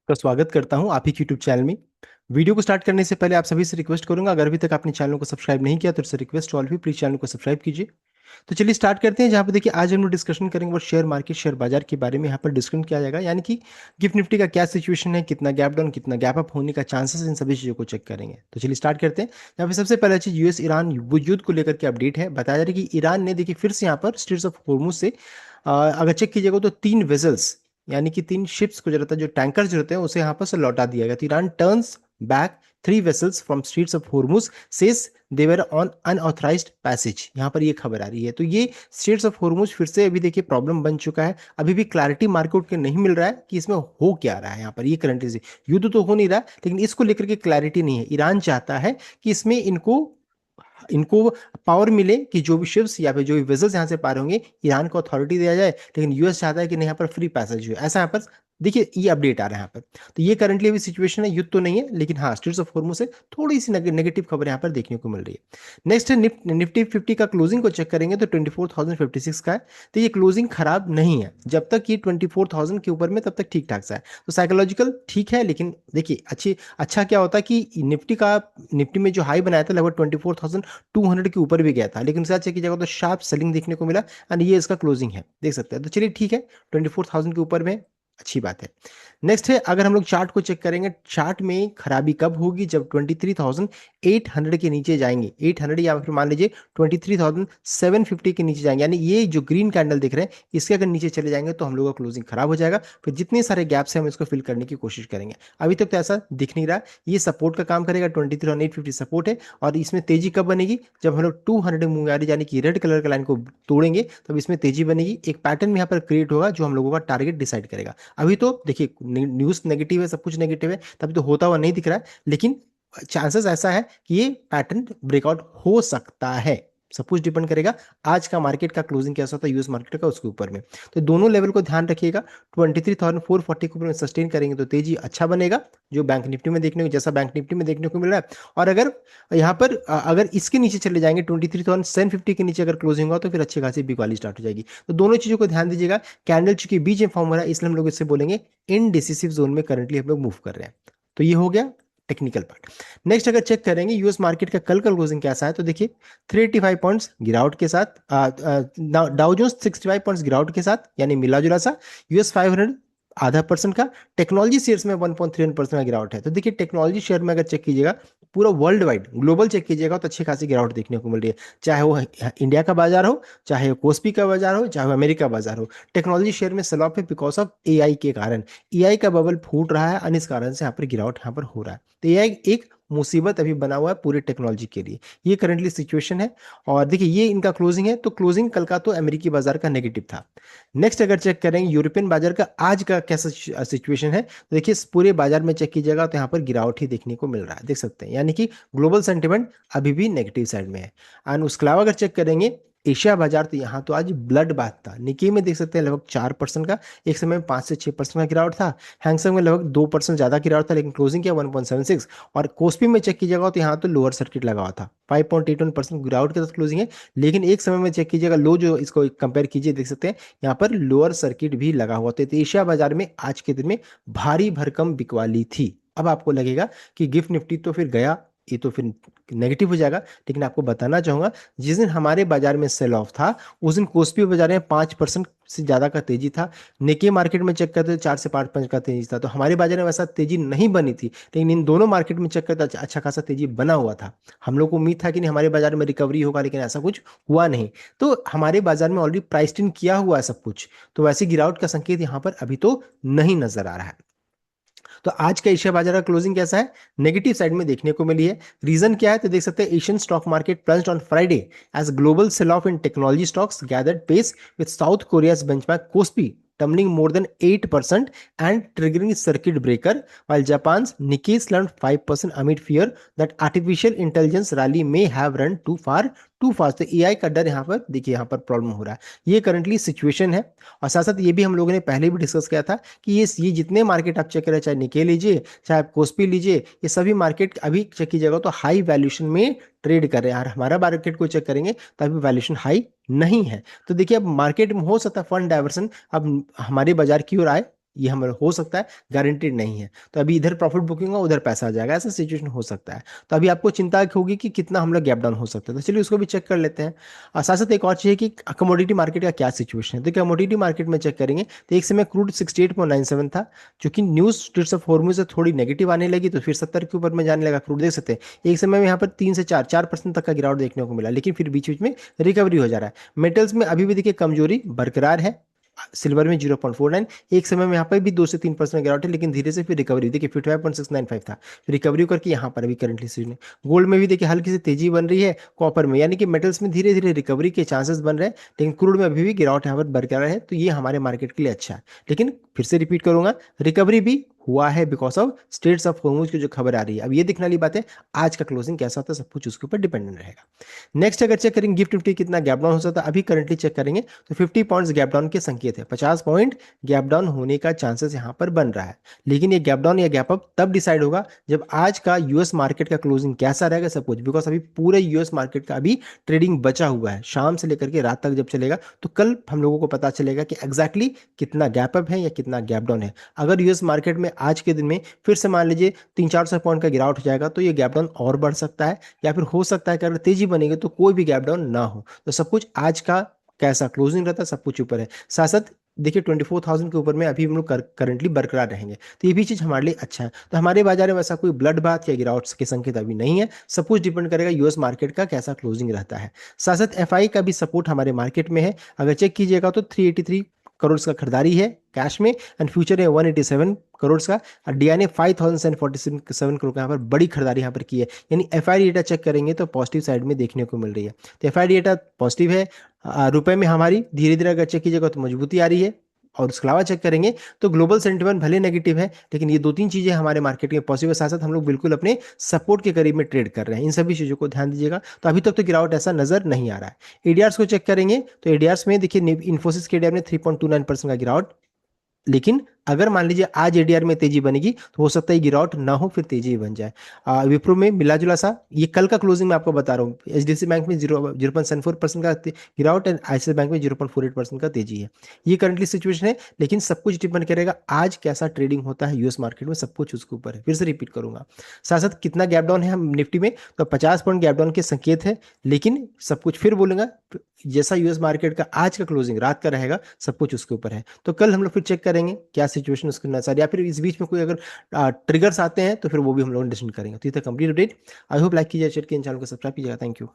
का स्वागत करता हूं आप ही यूट्यूब चैनल में। वीडियो को स्टार्ट करने से पहले आप सभी से रिक्वेस्ट करूंगा, अगर अभी तक आपने चैनल को सब्सक्राइब नहीं किया तो इससे रिक्वेस्ट ऑल भी प्लीज चैनल को सब्सक्राइब कीजिए। तो चलिए स्टार्ट करते हैं। जहां पे देखिए आज हम लोग डिस्कशन करेंगे वो शेयर मार्केट, शेयर बाजार के बारे में यहाँ पर डिस्कशन किया जाएगा, यानी कि गिफ्ट निफ्टी का क्या सिचुएशन है, कितना गैप डाउन, कितना गैप अप होने का चांसेस, इन सभी चीज़ों को चेक करेंगे। तो चलिए स्टार्ट करते हैं। यहाँ पे सबसे पहला चीज यूएस ईरान युद्ध को लेकर के अपडेट है। बताया जा रहा है कि ईरान ने देखिए फिर से यहाँ पर स्ट्रेट्स ऑफ हॉर्मुज से अगर चेक कीजिएगा तो 3 वेजल्स यानी कि 3 शिप्स को जो रहता है, जो टैंकर जो रहते हैं, उसे यहाँ पर से लौटा दिया गया। तो Iran turns back 3 vessels from straits of Hormuz says they were on unauthorised passage. यहाँ पर ये खबर आ रही है। तो ये स्ट्रेट्स ऑफ हॉर्मुज फिर से अभी देखिए प्रॉब्लम बन चुका है। अभी भी क्लैरिटी मार्केट के नहीं मिल रहा है कि इसमें हो क्या रहा है। यहाँ पर ये करंटली से युद्ध तो हो नहीं रहा, लेकिन इसको लेकर के क्लैरिटी नहीं है। ईरान चाहता है कि इसमें इनको इनको पावर मिले कि जो भी शिप्स या फिर जो भी वेसल्स यहाँ से पार होंगे, ईरान को अथॉरिटी दिया जाए। लेकिन यूएस चाहता है कि नहीं, यहाँ पर फ्री पैसेज हो। ऐसा यहाँ पर देखिए ये अपडेट आ रहा है यहाँ पर। तो ये करंटली अभी सिचुएशन है, युद्ध तो नहीं है, लेकिन हाँ स्ट्रेट्स ऑफ हॉर्मुज से थोड़ी सी नेगेटिव खबर यहाँ पर देखने को मिल रही है। नेक्स्ट है निफ्टी 50 का क्लोजिंग को चेक करेंगे तो 24,056 का है। तो ये क्लोजिंग खराब नहीं है, जब तक ये 24,000 के ऊपर में तब तक ठीक ठाक सा है। तो साइकोलॉजिकल ठीक है, लेकिन देखिए अच्छा क्या होता है कि निफ्टी में जो हाई बनाया था लगभग 24,200 के ऊपर भी गया था, लेकिन उसके बाद चेक कीजिएगा तो शार्प सेलिंग देखने को मिला। एंड ये इसका क्लोजिंग है, देख सकते हैं। तो चलिए ठीक है, 24,000 के ऊपर में अच्छी बात है। नेक्स्ट है, अगर हम लोग चार्ट को चेक करेंगे, चार्ट में खराबी कब होगी? जब 23,800 के नीचे जाएंगे, 800 या फिर मान लीजिए 23,750 के नीचे जाएंगे, यानी ये जो ग्रीन कैंडल दिख रहे हैं इसके अगर नीचे चले जाएंगे तो हम लोग का क्लोजिंग खराब हो जाएगा। फिर जितने सारे गैप्स हैं हम इसको फिल करने की कोशिश करेंगे। अभी तक तो ऐसा दिख नहीं रहा। ये सपोर्ट का काम करेगा, 23,850 सपोर्ट है। और इसमें तेजी कब बनेगी? जब हम लोग 200 मूव यानी कि रेड कलर का लाइन को तोड़ेंगे तब इसमें तेजी बनेगी। एक पैटर्न यहाँ पर क्रिएट होगा जो हम लोगों का टारगेट डिसाइड करेगा। अभी तो देखिए न्यूज नेगेटिव है, सब कुछ नेगेटिव है, तभी तो होता हुआ नहीं दिख रहा है, लेकिन चांसेस ऐसा है कि ये पैटर्न ब्रेकआउट हो सकता है। सब कुछ डिपेंड करेगा आज का मार्केट का क्लोजिंग कैसा होता है, यूएस मार्केट का, उसके ऊपर में। तो दोनों लेवल को ध्यान रखिएगा। 23,440 के ऊपर में सस्टेन करेंगे तो तेजी अच्छा बनेगा, जो बैंक निफ्टी में देखने को, जैसा बैंक निफ्टी में देखने को मिल रहा है। और अगर यहाँ पर अगर इसके नीचे चले जाएंगे, 23,750 के नीचे अगर क्लोजिंग होगा तो फिर अच्छी खासी बिग वाली स्टार्ट हो जाएगी। तो दोनों चीजों को ध्यान दीजिएगा। कैंडल चूंकि बीच में फॉर्म हो रहा है, इसलिए हम लोग इससे बोलेंगे इनडिसिसिव जोन में करंटली हम लोग मूव कर रहे हैं। तो ये हो गया टेक्निकल पार्ट। नेक्स्ट अगर चेक करेंगे यूएस मार्केट का कल का क्लोजिंग कैसा है, तो देखिए 385 पॉइंट्स गिरावट के साथ, डाउ जोन्स 65 पॉइंट्स गिरावट के साथ, यानी मिला जुला सा। यूएस 500 0.5% का। टेक्नोलॉजी शेयर्स में 1.31% का गिरावट है। तो देखिए टेक्नोलॉजी शेयर में अगर चेक कीजिएगा, पूरा वर्ल्ड वाइड ग्लोबल चेक कीजिएगा तो अच्छी खासी गिरावट देखने को मिल रही है। चाहे वो इंडिया का बाजार हो, चाहे वो कोस्पी का बाजार हो, चाहे वो अमेरिका बाजार हो, टेक्नोलॉजी शेयर में सेल ऑफ है बिकॉज ऑफ एआई के कारण। एआई का बबल फूट रहा है और इस कारण से यहाँ पर गिरावट यहाँ पर हो रहा है। तो एआई एक मुसीबत अभी बना हुआ है पूरे टेक्नोलॉजी के लिए। ये करंटली सिचुएशन है। और देखिए ये इनका क्लोजिंग है, तो क्लोजिंग कल का तो अमेरिकी बाजार का नेगेटिव था। नेक्स्ट अगर चेक करेंगे यूरोपियन बाजार का आज का कैसा सिचुएशन है, तो देखिए पूरे बाजार में चेक कीजिएगा तो यहाँ पर गिरावट ही देखने को मिल रहा है, देख सकते हैं। यानी कि ग्लोबल सेंटिमेंट अभी भी नेगेटिव साइड में है। एंड उसके अलावा अगर चेक करेंगे एशिया बाजार, तो यहाँ तो आज ब्लड बाथ था। निकी में देख सकते हैं लगभग 4% का, एक समय में 5 से 6% का गिरावट था। हैंगसेंग में लगभग 2% ज्यादा गिरावट था, लेकिन क्लोजिंग किया 1.76। और कोस्पी में चेक कीजिएगा तो यहाँ तो लोअर सर्किट लगा हुआ था, 5.81% गिरावट के साथ क्लोजिंग है। लेकिन एक समय में चेक कीजिएगा लो, जो इसको कंपेयर कीजिए, देख सकते हैं यहाँ पर लोअर सर्किट भी लगा हुआ था। तो एशिया बाजार में आज के दिन में भारी भरकम बिकवाली थी। अब आपको लगेगा कि गिफ्ट निफ्टी तो फिर गया, ये तो फिर नेगेटिव हो जाएगा, लेकिन आपको बताना चाहूंगा जिस दिन हमारे बाजार में सेल ऑफ था उस दिन कोस्पी बाजार में 5% से ज्यादा का तेजी था। निकी मार्केट में चेक करते 4 से 5% का तेजी था। तो हमारे बाजार में वैसा तेजी नहीं बनी थी, लेकिन इन दोनों मार्केट में चेक करते अच्छा खासा तेजी बना हुआ था। हम लोग को उम्मीद था कि नहीं हमारे बाजार में रिकवरी होगा, लेकिन ऐसा कुछ हुआ नहीं। तो हमारे बाजार में ऑलरेडी प्राइस्ड इन किया हुआ है सब कुछ, तो वैसे गिरावट का संकेत यहाँ पर अभी तो नहीं नजर आ रहा है। तो आज का एशिया बाजार का क्लोजिंग कैसा है? नेगेटिव साइड में देखने को मिली है। रीजन क्या है? तो देख सकते हैं Asian stock market plunged on Friday as global sell off in technology stocks gathered pace with South Korea's benchmark KOSPI tumbling more than 8% and triggering circuit breaker, while Japan's Nikkei slumped 5% amid fear that artificial intelligence rally may have run too fast। तो AI का डर यहाँ पर देखिए, यहाँ पर problem हो रहा है। ये करंटली सिचुएशन है। और साथ साथ ये भी हम लोगों ने पहले भी डिस्कस किया था कि ये जितने मार्केट आप चेक करें, चाहे निके लीजिए, चाहे आप कोस्पी लीजिए, ये सभी मार्केट अभी चेक कीजिएगा तो हाई वैल्यूएशन में ट्रेड कर रहे हैं। और हमारा मार्केट को चेक करेंगे तो अभी वैल्यूएशन हाई नहीं है। तो देखिए अब मार्केट में हो सकता है फंड डाइवर्सन अब हमारे बाजार की ओर आए, ये हमारा हो सकता है, गारंटेड नहीं है। तो अभी इधर प्रॉफिट बुकिंग होगा, उधर पैसा आ जाएगा, ऐसा सिचुएशन हो सकता है। तो अभी आपको चिंता होगी कि कितना हम लोग गैप डाउन हो सकता है, तो चलिए उसको भी चेक कर लेते हैं। और साथ साथ एक और चीज़ है कि कमोडिटी मार्केट का क्या सिचुएशन है। तो कमोडिटी मार्केट में चेक करेंगे तो एक समय क्रूड 68.97 था, क्योंकि न्यूज़ स्ट्रेट्स ऑफ हॉर्मुज से थोड़ी नेगेटिव आने लगी तो फिर 70 के ऊपर में जाने लगा क्रूड। देख सकते हैं एक समय में यहाँ पर 3 से 4% तक का गिरावट देखने को मिला, लेकिन फिर बीच बीच में रिकवरी हो जा रहा है। मेटल्स में अभी भी देखिए कमजोरी बरकरार है। सिल्वर में 0.49, एक समय में यहाँ पर भी 2 से 3% गिरावट है, लेकिन धीरे से फिर रिकवरी देखिए 55.695 था, रिकवरी करके यहाँ पर अभी करंटली सीजन है। गोल्ड में भी देखिए हल्की सी तेजी बन रही है, कॉपर में, यानी कि मेटल्स में धीरे धीरे रिकवरी के चांसेस बन रहे हैं, लेकिन क्रूड में अभी भी गिरावट यहाँ पर बरकरार है। तो ये हमारे मार्केट के लिए अच्छा है, लेकिन फिर से रिपीट करूंगा, रिकवरी भी हुआ है because of states of Hormuz की जो खबर आ रही है। अब ये देखने वाली बात है आज का क्लोजिंग कैसा होता है, सब कुछ उसके ऊपर डिपेंडेंट रहेगा। नेक्स्ट अगर चेक करेंगे गिफ्ट निफ्टी कितना गैप डाउन हो सकता है, अभी करंटली चेक करेंगे तो 50 पॉइंट्स गैप डाउन के संकेत है, 50 पॉइंट गैप डाउन होने का चांसेस यहाँ पर बन रहा है। लेकिन ये गैप डाउन या गैप अप तब डिसाइड होगा जब आज का यूएस मार्केट का क्लोजिंग कैसा रहेगा सब कुछ, बिकॉज अभी पूरे यूएस मार्केट का अभी ट्रेडिंग बचा हुआ है, शाम से लेकर के रात तक जब चलेगा तो कल हम लोगों को पता चलेगा कि एग्जैक्टली कितना गैप अप है या कितना गैप डाउन है। अगर यूएस मार्केट में आज के दिन में फिर से मान लीजिए 300-400 पॉइंट का गिरावट हो जाएगा तो ये गैप डाउन और बढ़ सकता है, या फिर हो सकता है कि अगर तेजी बनेगी तो कोई भी गैप डाउन ना हो। तो सब कुछ आज का कैसा क्लोजिंग रहता है सब कुछ ऊपर है। साथ साथ देखिए 24,000 के ऊपर में अभी हम लोग करंटली बरकरार रहेंगे, तो ये भी चीज हमारे लिए अच्छा है। तो हमारे बाजार में ऐसा कोई ब्लड बाथ या गिरावट के संकेत अभी नहीं है, सब कुछ डिपेंड करेगा यूएस मार्केट का कैसा क्लोजिंग रहता है। साथ साथ एफआई का भी सपोर्ट हमारे मार्केट में है, अगर चेक कीजिएगा तो 383 करोड़ का खरीदारी है कैश में, एंड फ्यूचर है 187 करोड़ का, और डीआईएन 5,747 करोड़ का यहाँ पर बड़ी खरीदारी यहाँ पर की है। यानी एफआई डेटा चेक करेंगे तो पॉजिटिव साइड में देखने को मिल रही है। तो एफआई डेटा पॉजिटिव है, रुपए में हमारी धीरे धीरे अगर चेक कीजिएगा तो मजबूती आ रही है। और उसके अलावा चेक करेंगे तो ग्लोबल सेंटिमेंट भले नेगेटिव है, लेकिन ये दो तीन चीजें हमारे मार्केट में पॉजिटिव है, साथ साथ हम लोग बिल्कुल अपने सपोर्ट के करीब में ट्रेड कर रहे हैं। इन सभी चीजों को ध्यान दीजिएगा। तो अभी तक तो गिरावट ऐसा नजर नहीं आ रहा है। एडीआर्स को चेक करेंगे तो एडीआर्स में देखिए इन्फोसिस के एडीआर में 3.29% का गिरावट, लेकिन अगर मान लीजिए आज एडीआर में तेजी बनेगी तो हो सकता है गिरावट ना हो, फिर तेजी ही बन जाए। विप्रो में मिला जुला सा, ये कल का क्लोजिंग में आपको बता रहा हूँ, एचडीएफसी बैंक में 0.74% का गिरावट एंड आईसीआईसी बैंक में 0.48% का तेजी है। ये करंटली सिचुएशन है, लेकिन सब कुछ डिपेंड करेगा आज कैसा ट्रेडिंग होता है यूएस मार्केट में, सब कुछ उसके ऊपर है। फिर से रिपीट करूंगा, साथ साथ कितना गैप डाउन है हम निफ्टी में, तो 50 पॉइंट गैप डाउन के संकेत है, लेकिन सब कुछ फिर बोलूंगा जैसा यूएस मार्केट का आज का क्लोजिंग रात का रहेगा सब कुछ उसके ऊपर है। तो कल हम लोग फिर चेक करेंगे क्या सिचुएशन उसके अनुसार, या फिर इस बीच में कोई अगर ट्रिगर्स आते हैं तो फिर वो भी हम लोग डिस्कशन करेंगे। तो ये था complete update. I hope like कीजिए, शेयर कीजिए, चैनल को सब्सक्राइब कीजिएगा। Thank you.